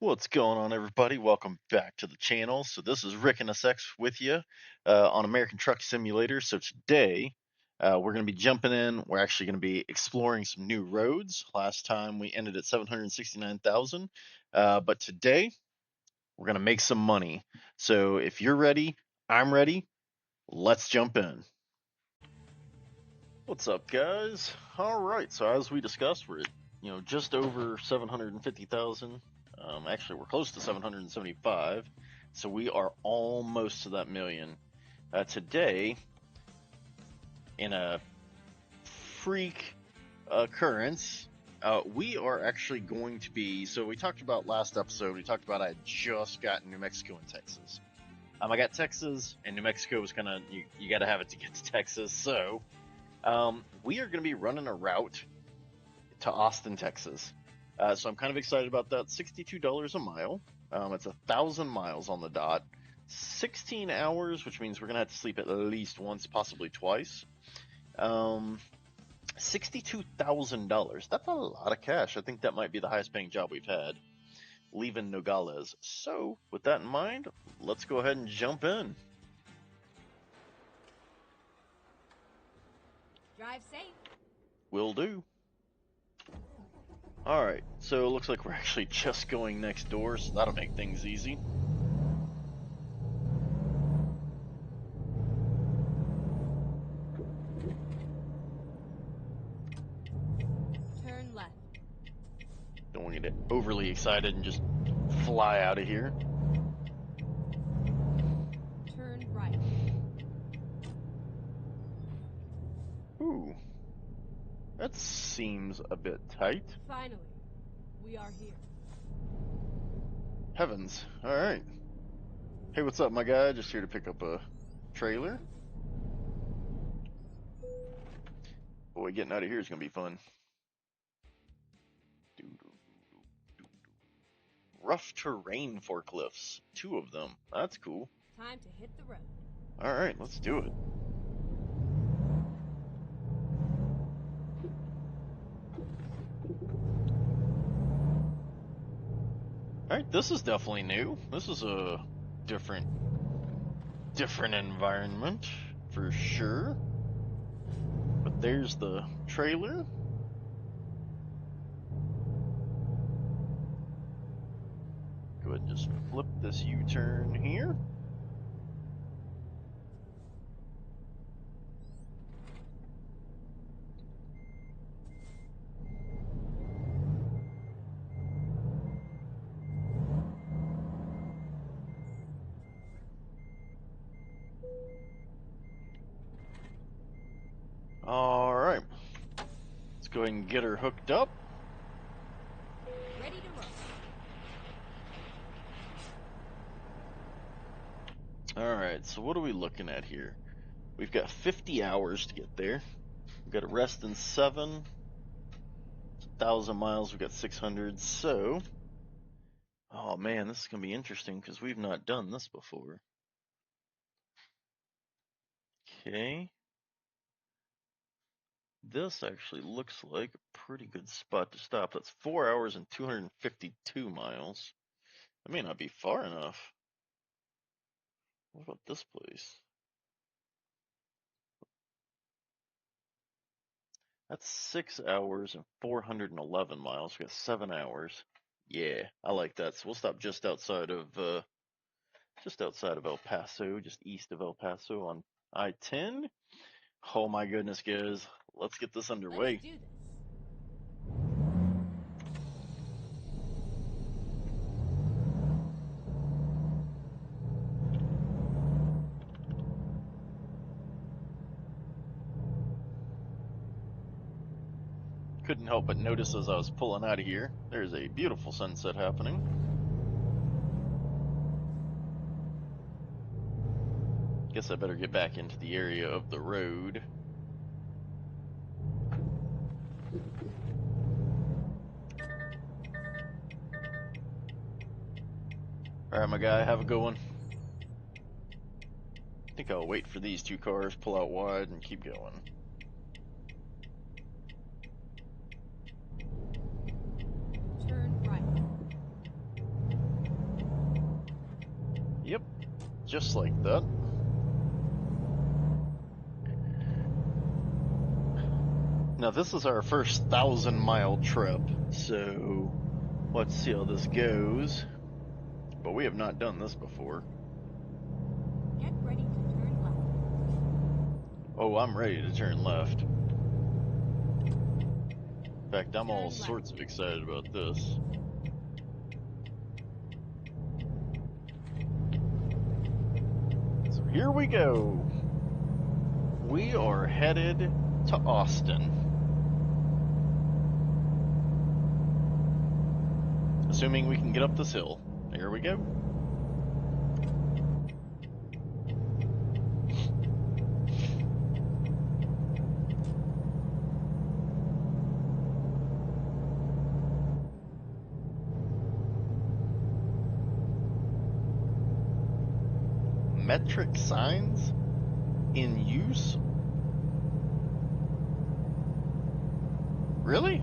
What's going on, everybody? Welcome back to the channel. So this is Rick and SX with you on American Truck Simulator. So today we're going to be jumping in. We're actually going to be exploring some new roads. Last time we ended at 769,000, but today we're going to make some money. So if you're ready, I'm ready. Let's jump in. What's up, guys? All right. So as we discussed, we're at just over 750,000. Actually, we're close to 775. So we are almost to that million. Today, in a freak occurrence, we are actually going to be. So we talked about last episode. We talked about I had just gotten New Mexico and Texas. I got Texas, and New Mexico was kind of you got to have it to get to Texas. So we are going to be running a route to Austin, Texas. So I'm kind of excited about that. $62 a mile. It's 1,000 miles on the dot. 16 hours, which means we're going to have to sleep at least once, possibly twice. $62,000. That's a lot of cash. I think that might be the highest paying job we've had, leaving Nogales. So with that in mind, let's go ahead and jump in. Drive safe. Will do. Alright, so it looks like we're actually just going next door, so that'll make things easy. Turn left. Don't want to get overly excited and just fly out of here. Turn right. Ooh, that seems a bit tight. Finally, we are here. Heavens, alright. Hey, what's up, my guy? Just here to pick up a trailer. Boy, getting out of here is going to be fun. Rough terrain forklifts. 2 of them. That's cool. Time to hit the road. Alright, let's do it. Alright, this is definitely new. This is a different environment, for sure. But there's the trailer. Go ahead and just flip this U-turn here. Alright. Let's go ahead and get her hooked up. Ready to roll. Alright, so what are we looking at here? We've got 50 hours to get there. We've got a rest in 7. It's 1,000 miles, we've got 600. So, oh man, this is going to be interesting because we've not done this before. Okay. This actually looks like a pretty good spot to stop. That's 4 hours and 252 miles. That may not be far enough. What about this place? That's 6 hours and 411 miles. We got 7 hours. Yeah, I like that. So we'll stop just outside of El Paso, just east of El Paso on I-10. Oh my goodness, guys. Let's get this underway. Let's do this. Couldn't help but notice as I was pulling out of here, there's a beautiful sunset happening. Guess I better get back into the area of the road. Alright, my guy, have a good one. I think I'll wait for these 2 cars, pull out wide, and keep going. Turn right. just like that. Now this is our first 1,000-mile trip, so let's see how this goes. But we have not done this before. Get ready to turn left. Oh, I'm ready to turn left. In fact, I'm all sorts of excited about this. So here we go. We are headed to Austin. Assuming we can get up this hill. Here we go. Metric signs in use? Really?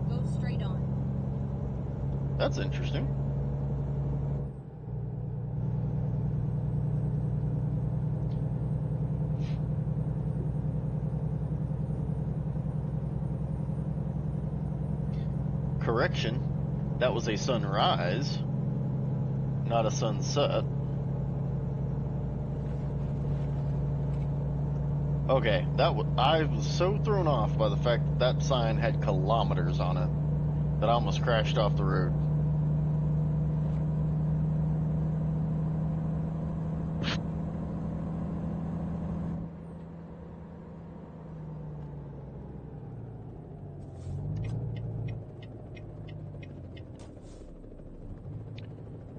Go straight on. That's interesting. Correction, that was a sunrise, not a sunset. Okay, I was so thrown off by the fact that that sign had kilometers on it that I almost crashed off the road.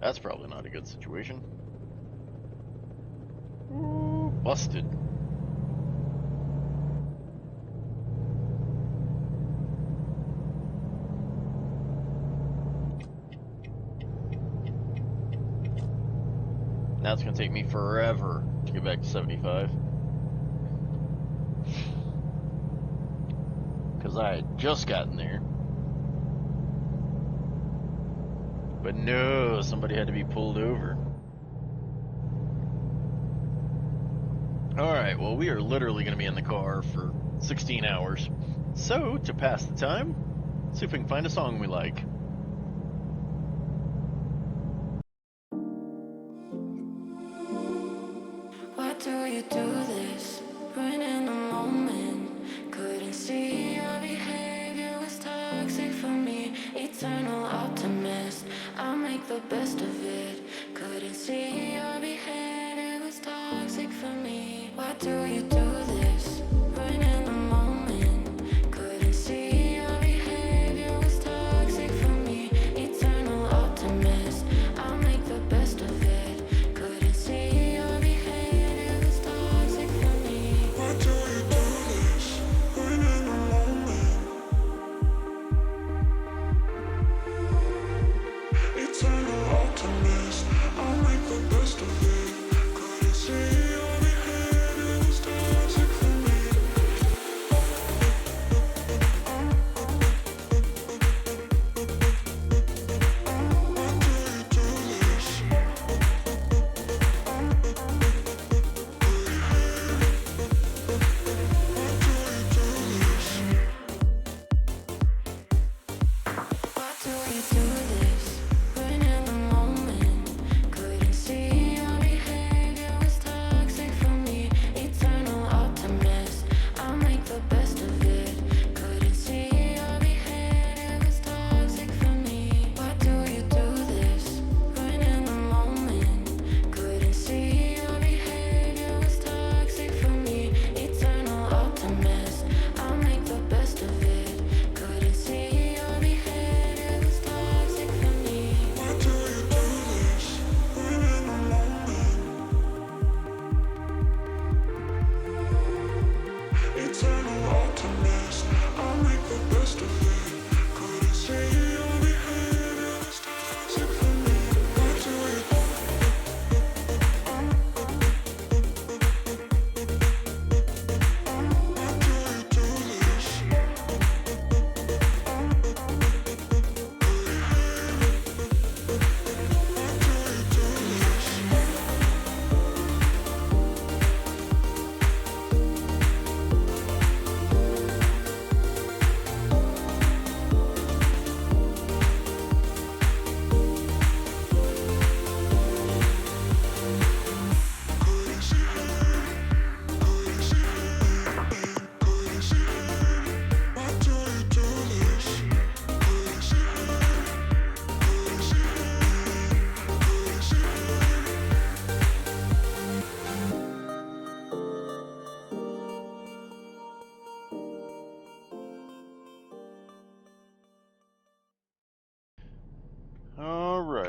That's probably not a good situation. Ooh, busted. Now it's going to take me forever to get back to 75. Because I had just gotten there. But no, somebody had to be pulled over. Alright, well, we are literally going to be in the car for 16 hours. So, to pass the time, see if we can find a song we like. Why do you do this? Ruining the moment. Couldn't see your behavior was toxic for me. Eternal optimist, I'll make the best of it. Couldn't see your behavior was toxic for me. Why do you do this? Ruining the moment. Couldn't see your behavior was toxic for me. Eternal optimist, I'll make the best of it. Couldn't see your behavior was toxic for me. Why do you do this? Ruining the moment. Eternal optimist, I'll make the best.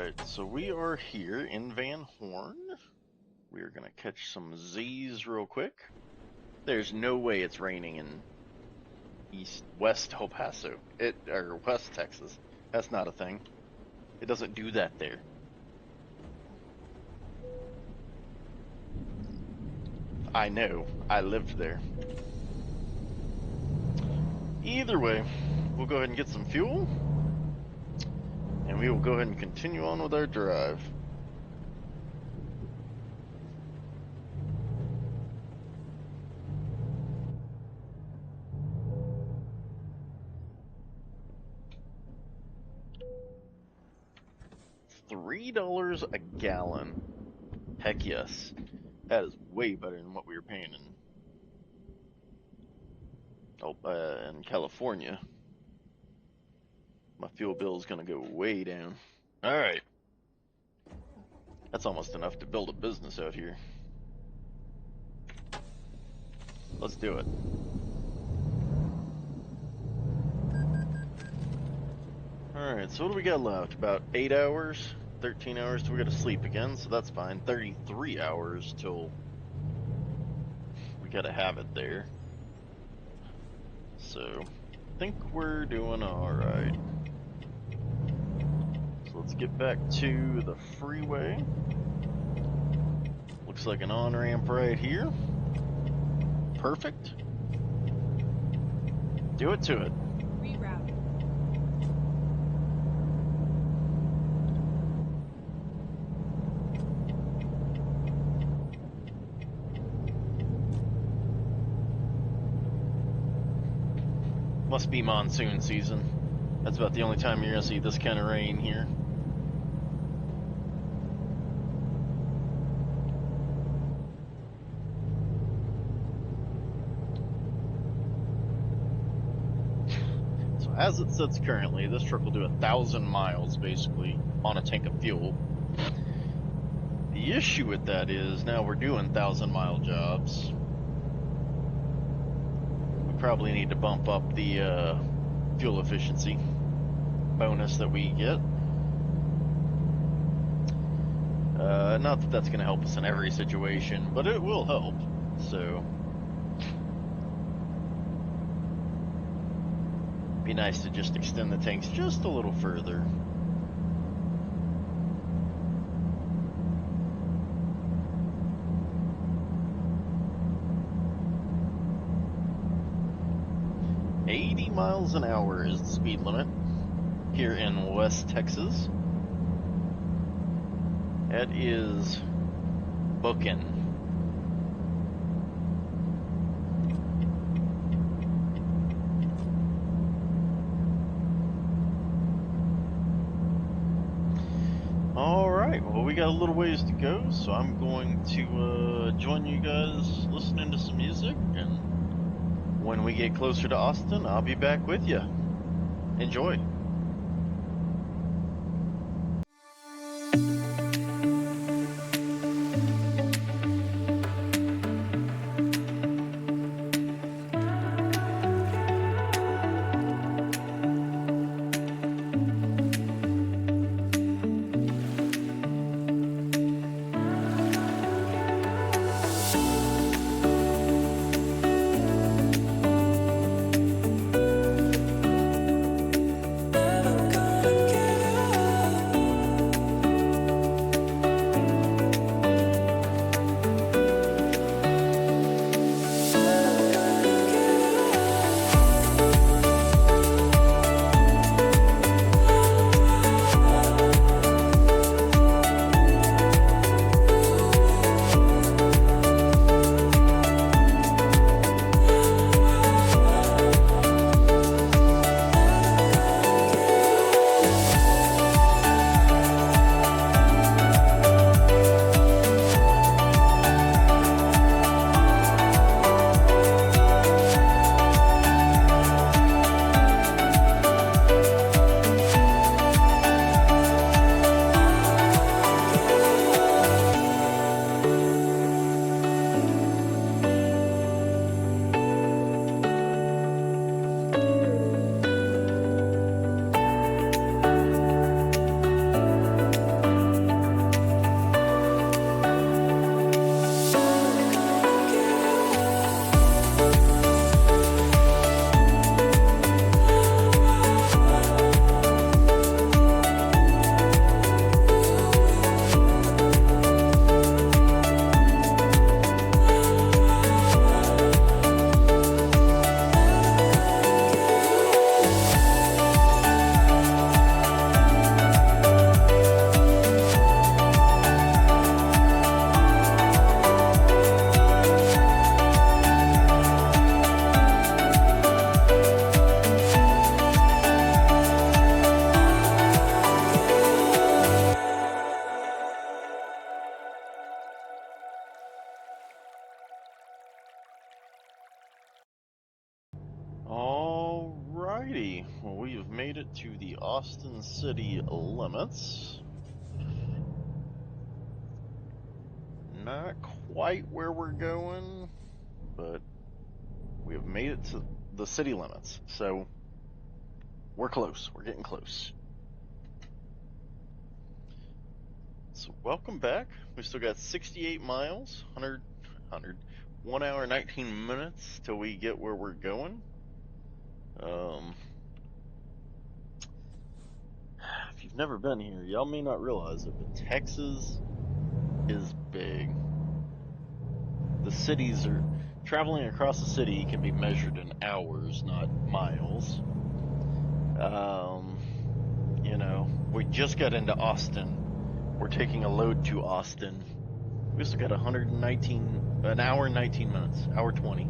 Alright, so we are here in Van Horn. We are gonna catch some Z's real quick. There's no way it's raining in west El Paso, or West Texas. That's not a thing. It doesn't do that there. I know. I lived there. Either way, we'll go ahead and get some fuel, and we will go ahead and continue on with our drive. $3 a gallon. Heck yes. That is way better than what we were paying in California. My fuel bill is going to go way down. Alright. That's almost enough to build a business out here. Let's do it. Alright, so what do we got left? About 8 hours? 13 hours till we gotta sleep again, so that's fine. 33 hours till we gotta have it there. So, I think we're doing alright. So let's get back to the freeway. Looks like an on-ramp right here. Perfect. Do it to it. Reroute. Must be monsoon season. That's about the only time you're gonna see this kind of rain here. So as it sits currently, this truck will do 1,000 miles basically on a tank of fuel. The issue with that is now we're doing 1,000-mile jobs. Probably need to bump up the fuel efficiency bonus that we get. Not that that's going to help us in every situation, but it will help. So, be nice to just extend the tanks just a little further. Miles an hour is the speed limit here in West Texas. That is booking. Alright, well we got a little ways to go, so I'm going to join you guys listening to some music, and when we get closer to Austin, I'll be back with you. Enjoy. Well, we have made it to the Austin city limits. Not quite where we're going, but we have made it to the city limits. So we're close. We're getting close. So welcome back. We still got 68 miles, 1 hour, 19 minutes till we get where we're going. If you've never been here, y'all may not realize it, but Texas is big. The cities are traveling across the city can be measured in hours, not miles. You know, we just got into Austin. We're taking a load to Austin. We still got an hour and 19 minutes, hour 20.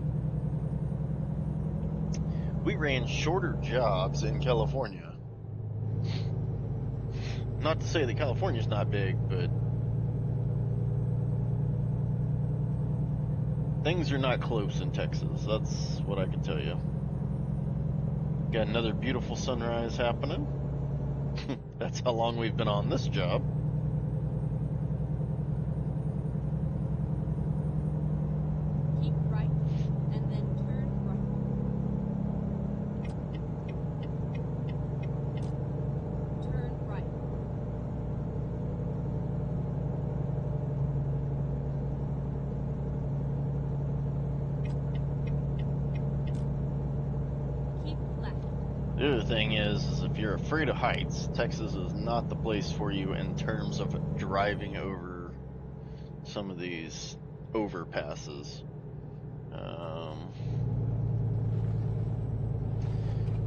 We ran shorter jobs in California. Not to say that California's not big, but things are not close in Texas. That's what I can tell you. Got another beautiful sunrise happening. That's how long we've been on this job. Keep right, and then turn right. Turn right. Keep left. The other thing is if you're afraid of heights, Texas is not the place for you in terms of driving over some of these overpasses.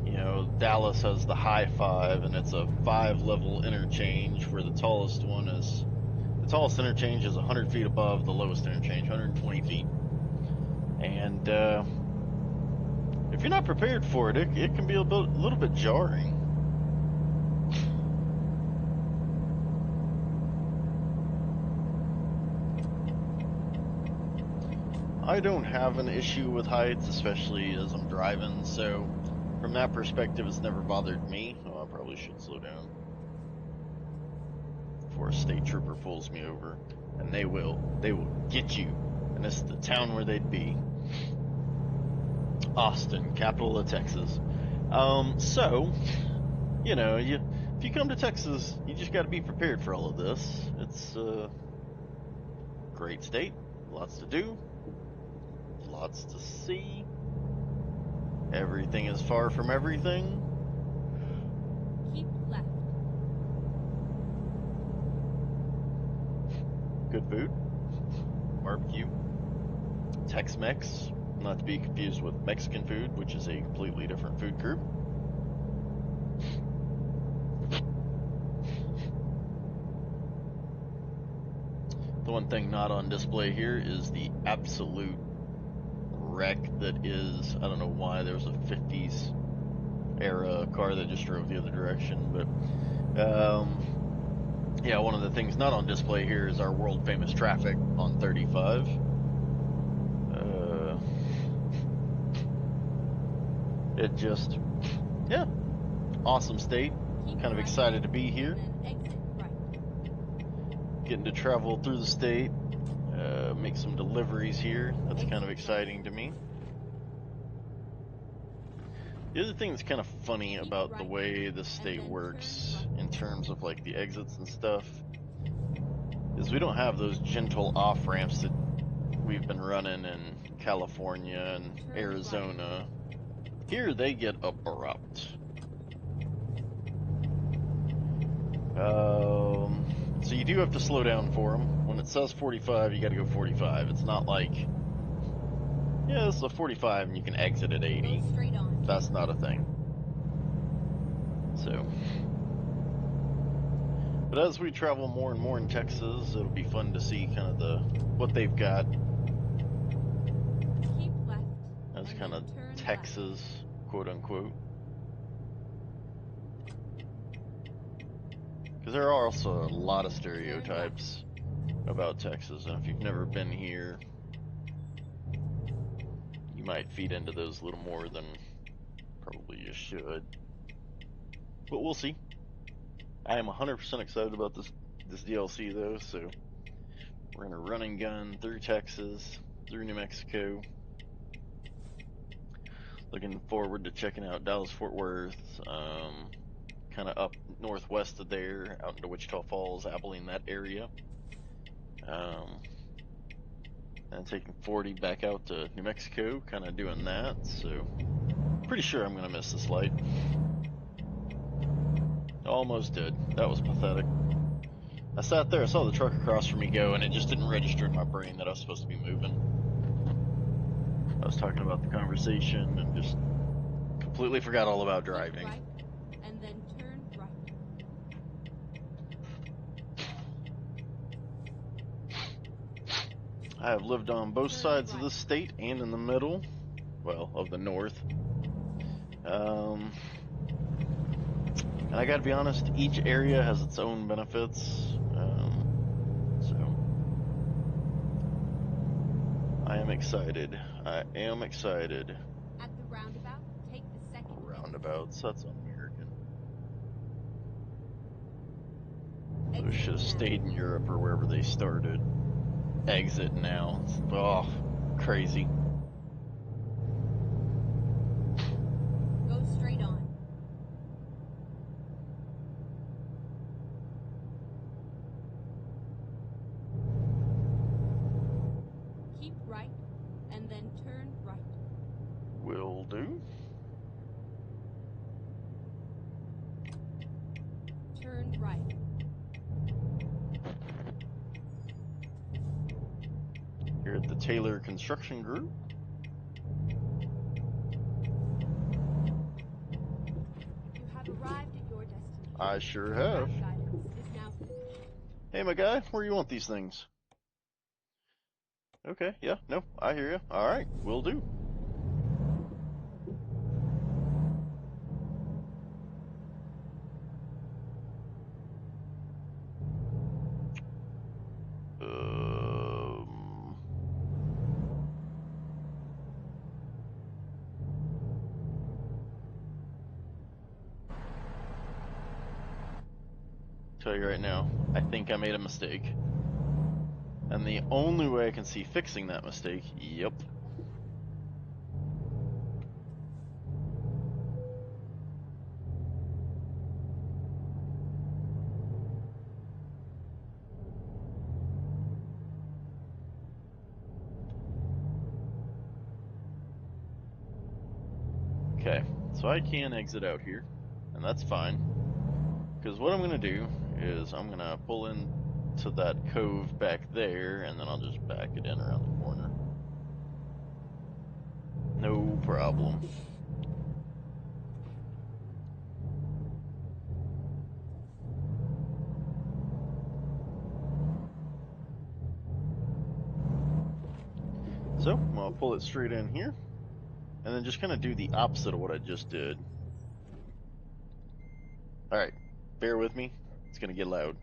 You know, Dallas has the high five, and it's a 5-level interchange where the tallest interchange is 100 feet above the lowest interchange, 120 feet. And if you're not prepared for it, it can be a little bit jarring. I don't have an issue with heights, especially as I'm driving, so from that perspective, it's never bothered me. Oh, I probably should slow down before a state trooper pulls me over, and they will get you, and this is the town where they'd be. Austin, capital of Texas. So, you know, if you come to Texas, you just got to be prepared for all of this. It's a great state, lots to do, lots to see. Everything is far from everything. Keep left. Good food, barbecue, Tex-Mex, not to be confused with Mexican food, which is a completely different food group. The one thing not on display here is the absolute wreck that is, I don't know why, there was a 50s era car that just drove the other direction, but yeah, one of the things not on display here is our world famous traffic on 35. It just, yeah, awesome state. Keep Kind of right, excited to be here. and exit right. Getting to travel through the state, make some deliveries here. That's kind of exciting to me. The other thing that's kind of funny about the way this state works in terms of like the exits and stuff is we don't have those gentle off ramps that we've been running in California and Arizona. Here they get abrupt. So you do have to slow down for them. When it says 45, you got to go 45. It's not like, yeah, it's a 45 and you can exit at 80. Go straight on. That's not a thing. So, but as we travel more and more in Texas, it'll be fun to see kind of what they've got. Keep left. As kind of Texas, quote unquote. Because there are also a lot of stereotypes about Texas, and if you've never been here, you might feed into those a little more than probably you should. but we'll see. I am 100% excited about this DLC though, so we're gonna run and gun through Texas, through New Mexico. Looking forward to checking out Dallas Fort Worth, kind of up northwest of there, out into Wichita Falls, Abilene, that area. And taking 40 back out to New Mexico, kind of doing that. So pretty sure I'm gonna miss this light. Almost did. That was pathetic. I sat there, I saw the truck across from me go, and it just didn't register in my brain that I was supposed to be moving. I was talking about the conversation and just completely forgot all about driving. Right, and then turn right. I have lived on both sides of the state and in the middle, well, of the north. And I gotta be honest, each area has its own benefits. So I am excited. I am excited. At the roundabout, take the second Roundabouts, that's un-American. exit. They should have stayed in Europe or wherever they started. Exit now. Oh, crazy. Go straight on. Keep right, and then turn right. Will do. Turn right. Here at the Taylor Construction Group. You have arrived at your destination. I sure have. Route guidance is now finished. Hey, my guy, where you want these things? Okay, yeah, no, I hear you. All right, will do. Tell you right now, I think I made a mistake. And the only way I can see fixing that mistake, yep. Okay, so I can exit out here, and that's fine. Because what I'm going to do is I'm going to pull in to that cove back there, and then I'll just back it in around the corner. No problem. So I'm going to pull it straight in here, and then just kind of do the opposite of what I just did. Alright, bear with me. It's going to get loud.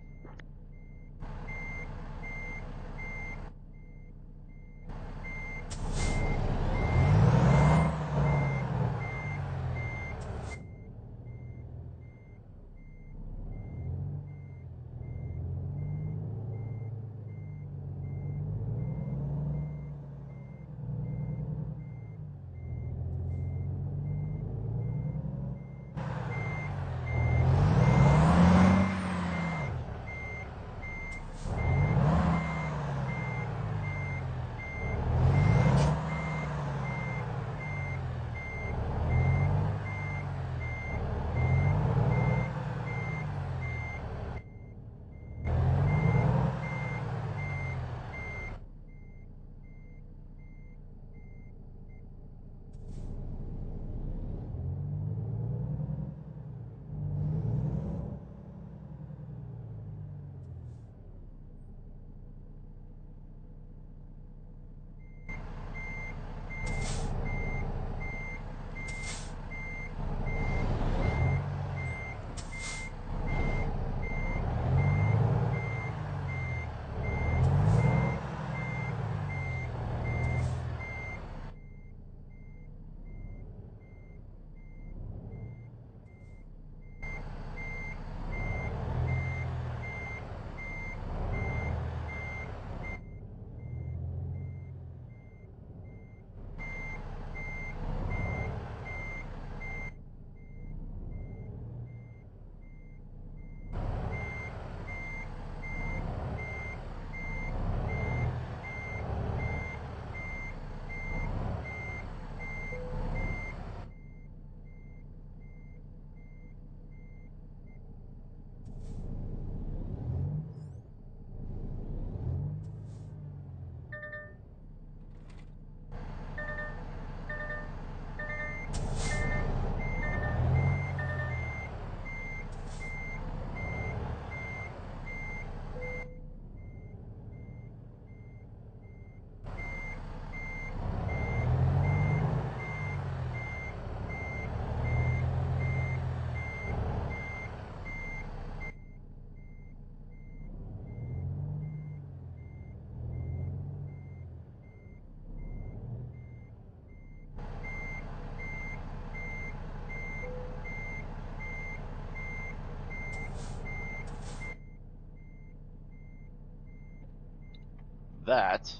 that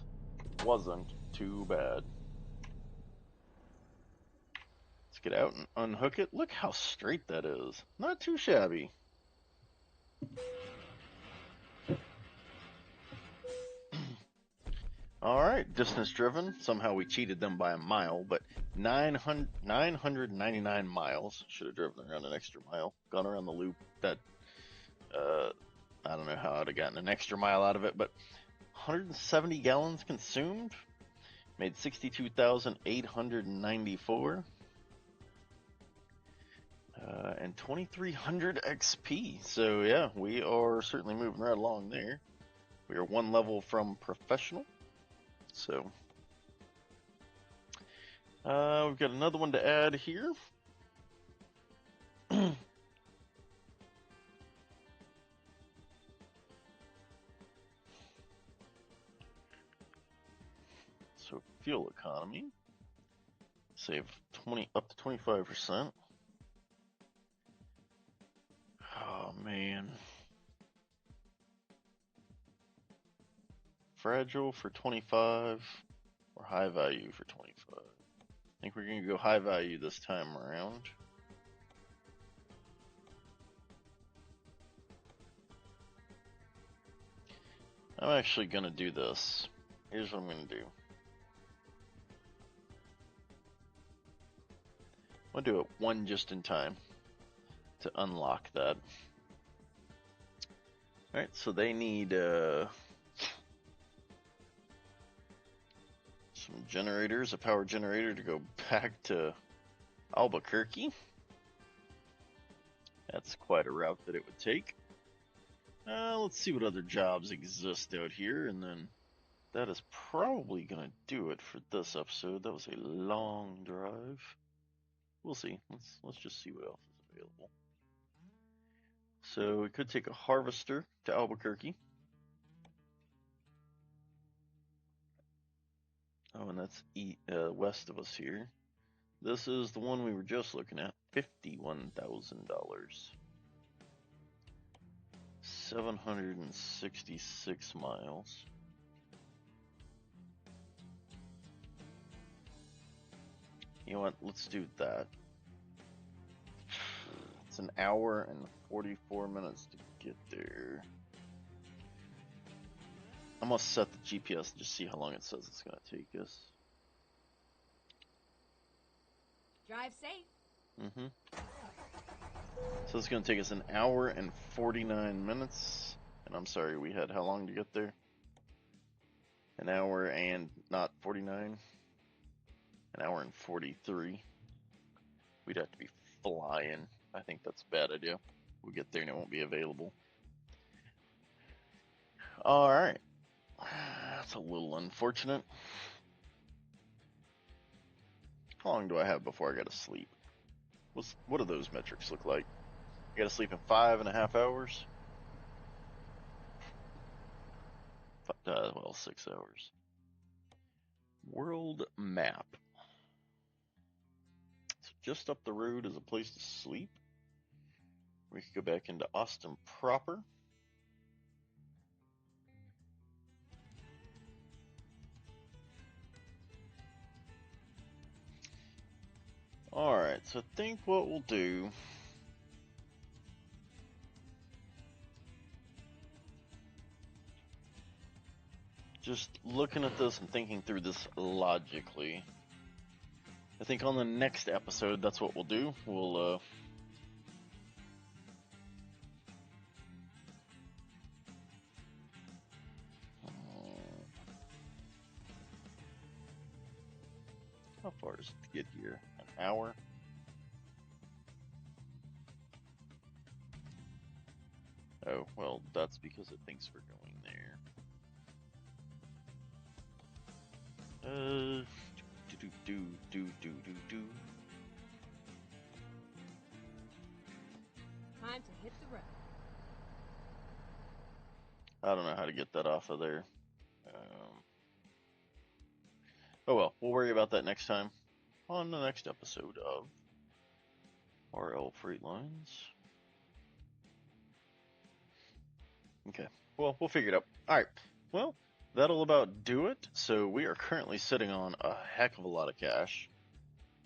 wasn't too bad. Let's get out and unhook it. Look how straight that is. Not too shabby. All right, distance driven. Somehow we cheated them by a mile, but 999 miles. Should have driven around an extra mile. Gone around the loop. That, I don't know how I'd have gotten an extra mile out of it, but 170 gallons consumed. Made 62,894. And 2,300 XP. So yeah, we are certainly moving right along there. We are one level from professional. So we've got another one to add here. So fuel economy, save 20 up to 25%. Oh man, fragile for 25 or high value for 25. I think we're gonna go high value this time around. I'm actually gonna do this. Here's what I'm gonna do. I'm gonna do it one just in time to unlock that. Alright, so they need some generators, a power generator to go back to Albuquerque. That's quite a route that it would take. Let's see what other jobs exist out here, and then that is probably going to do it for this episode. That was a long drive. We'll see. Let's just see what else is available. So we could take a harvester to Albuquerque. Oh, and that's west of us here. This is the one we were just looking at. $51,000. 766 miles. You know what? Let's do that. It's an hour and 44 minutes to get there. I'm gonna set the GPS and just see how long it says it's gonna take us. Drive safe. Mm-hmm. So it's gonna take us an hour and 49 minutes. And I'm sorry, we had how long to get there? An hour and not 49. An hour and 43. We'd have to be flying. I think that's a bad idea. We'll get there and it won't be available. Alright. That's a little unfortunate. How long do I have before I gotta sleep? What do those metrics look like? I gotta sleep in 5.5 hours? Well, 6 hours. World map. So just up the road is a place to sleep. We could go back into Austin proper. Alright, so I think what we'll do... Just looking at this and thinking through this logically, I think on the next episode, that's what we'll do. We'll, how far is it to get here? An hour? Oh, well, that's because it thinks we're going there. Do. Time to hit the road. I don't know how to get that off of there. Oh well, we'll worry about that next time on the next episode of RL Freight Lines. Okay, well, we'll figure it out. All right, well, that'll about do it. So we are currently sitting on a heck of a lot of cash.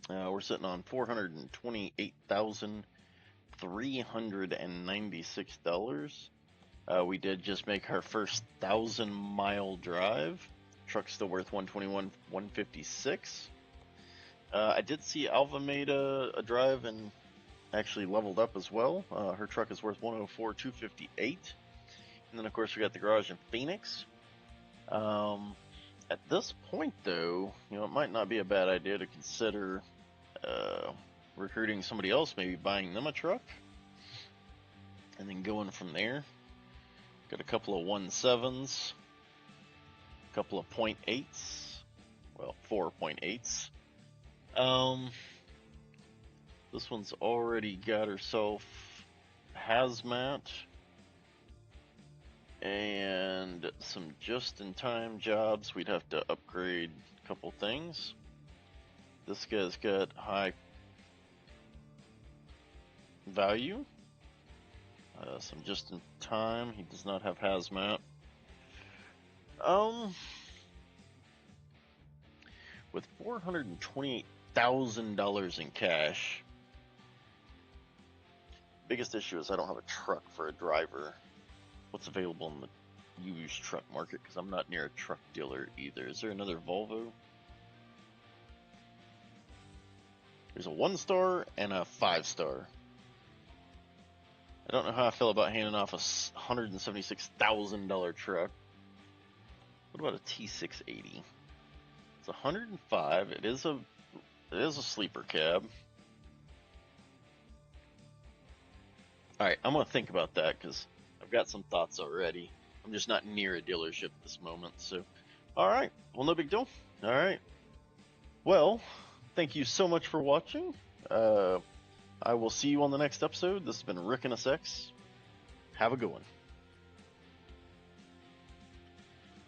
We're sitting on $428,396. We did just make our first 1,000-mile drive. Truck's still worth 121,156. I did see Alva made a drive and actually leveled up as well. Her truck is worth 104,258. And then of course we got the garage in Phoenix. At this point though, it might not be a bad idea to consider recruiting somebody else, maybe buying them a truck, and then going from there. Got a couple of 1.7s, a couple of 0.8s, well, 4.8s. This one's already got herself hazmat and some just-in-time jobs. We'd have to upgrade a couple things. This guy's got high value. Some just-in-time. He does not have hazmat. With $428,000 in cash, biggest issue is I don't have a truck for a driver. What's available in the used truck market? Because I'm not near a truck dealer either. Is there another Volvo? There's a 1-star and a 5-star. I don't know how I feel about handing off a $176,000 truck. What about a T680? It's 105. It is a sleeper cab. All right, I'm gonna think about that because I've got some thoughts already. I'm just not near a dealership at this moment. So, all right, well, no big deal. All right, well, thank you so much for watching. I will see you on the next episode. This has been Rick and SX. Have a good one.